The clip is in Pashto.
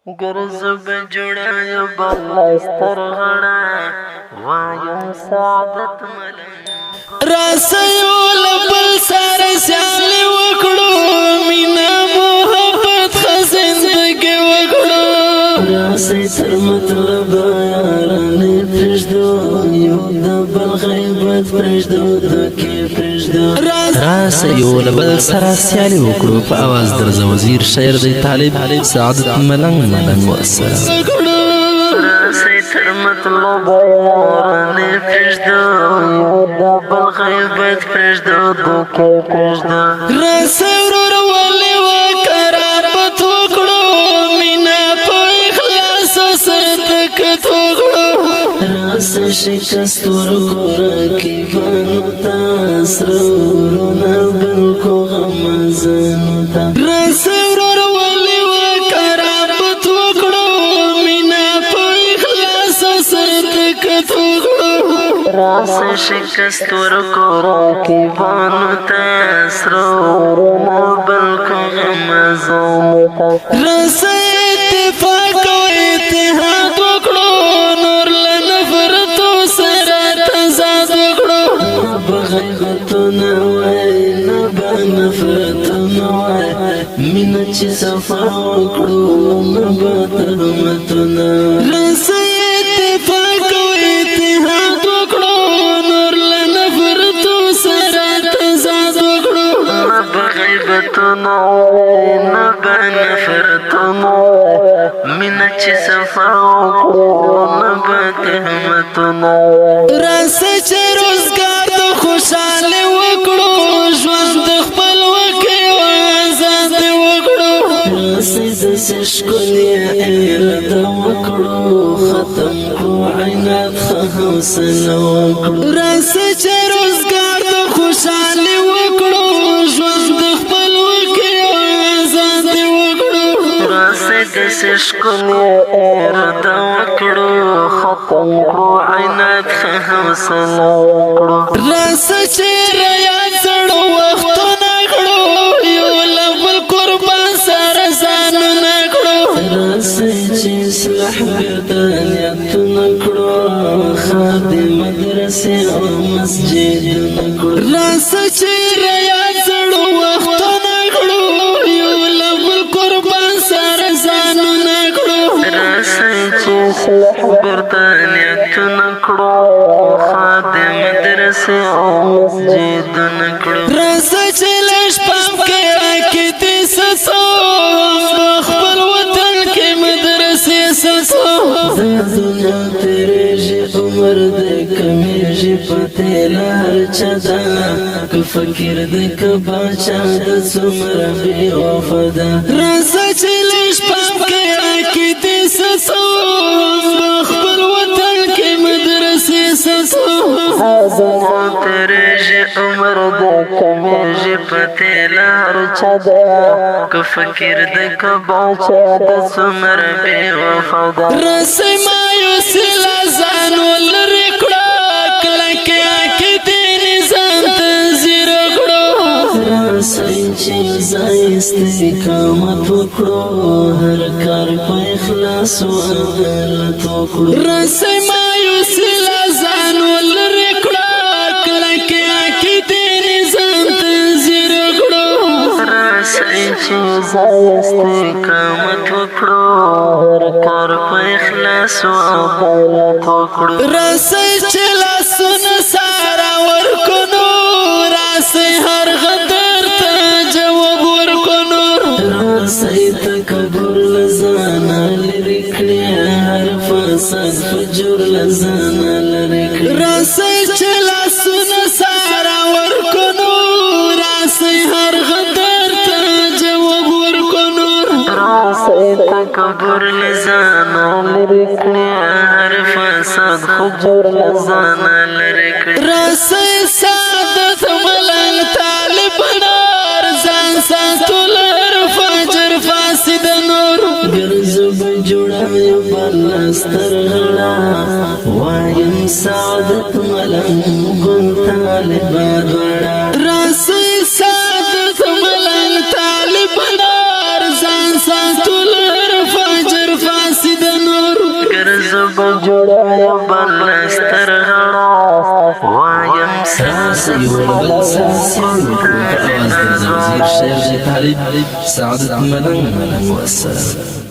ګرځو به جوړایا بلاستر غړا وایم سعادت ملنګ راسیو لبل سره سیالي وکړو مینا محبت خزندګي وکړو راسي تر مطلب یارانه پرېږدو یو د بل غیبت پرېږدو دکې پرېږدو راسیو لبل سره سیالي وکړو په आवाज درز وزیر شاعر دی طالب سعادت ملنګ والسلام راسي تر مطلب یارانه پرېږدو یو د بل غیبت پرېږدو دکې پرېږدو راسي ورور ولې وکرامت وکړو مینا په اخلاص سره تکت وکړو راسي شکست ورکړه کې بانو تاسو ورونه بلکو غمزانو تا راسي ورور ولې وکرامت وکړو مینا په اخلاص سره تکت وکړو راسي شکست ورکړه کې بانو تاسو ورونه بلکو غمزانو تا راسي اتفاق او اتحاد وکړو نور له نفرت سره تضاد وکړو بغیبتونه وای نه به نفرتونه وای مینه چې صفا وکړو نه به تهمتونه راسي اتفاق او اتحاد وکړو نور له نفرت سره تضاد وکړو نه بغیبتونه وای نه به نفرتونه وای مینه چې صفا وکړو نه به تهمتونه وای راسي چې روزګار د خوشاله وکړو ژوند د خپل وکي آزاد وکړو راسي داسې ښکلې اراده وکړو ختم کړو عینات ښه حوصله وکړو راسي چې روزګار د خوشاله وکړو ژوند د خپل وکي آزاد وکړو راسي داسې ښکلې اراده وکړو ختم کړو عینات ښه حوصله وکړو راسي چې ریاض زړو وختونه کړو یو لبل قربان سره ځانونه کړو راسي چې اصلاح بیرته نیتونه کړو خادم مدرسې او مسجدونه کړو راسي چې ریاض زړو وختونه کړو یو لبل قربان سره ځانونه کړو راسي چې اصلاح بیرته نیتونه کړو خادم مدرسې او مسجدونه کړو راسي چې لږ پام کې عقیدې سسو خپل وطن کې مدرسې سسو د دنیا تیریږي عمر دی کمیږي پته لار چا ده که فقیر دی که باچا د څومره بې وفا ده راسي چې لږ پام کې عقیدې سسو خپل وطن کې مدرسې سسو دنیا تیریږي عمر دی کمیږي پته لار چا ده که فقیر دی که باچا د څومره بې وفا ده راسي مایوسي له ځانو لرې کړه کله کې عقیدې نظام تنظیر کړو راسي چې ځای استقامت وکړو هر کار په اخلاص او عدالت وکړو راسي مایوسي له ځانو لرې کړه کله کې عقیدې نظام تنظیر کړو راسي چې ځای استقامت وکړو هر کار په اخلاص او عدالت وکړو راسي چې لاسونه سارا ورکړو راسي هر غدر ته جواب ورکړو راسي تکبر له ځانه لرې کړې هر فساد فجور له ځانه لرې کړې راسي چې لاسونه سارا ورکړو راسي هر غدر ته جواب ورکړو راسي تکبر له ځانه لرې کړې هر فساد فجور له ځانه لرې کړې راسي سعادت ملنګ طالب نار ځان ساتولر فجر فاسد نور ګرځو به جوړایا بلاستر غړا وایم سعادت ملنګ طالب غړا راسي سعادت ملنګ طالب نار ځان ساتولر فجر وایم راسي والبل ساسي والآواز درزم زیر شعر طالب سعادت ملنگ والسلام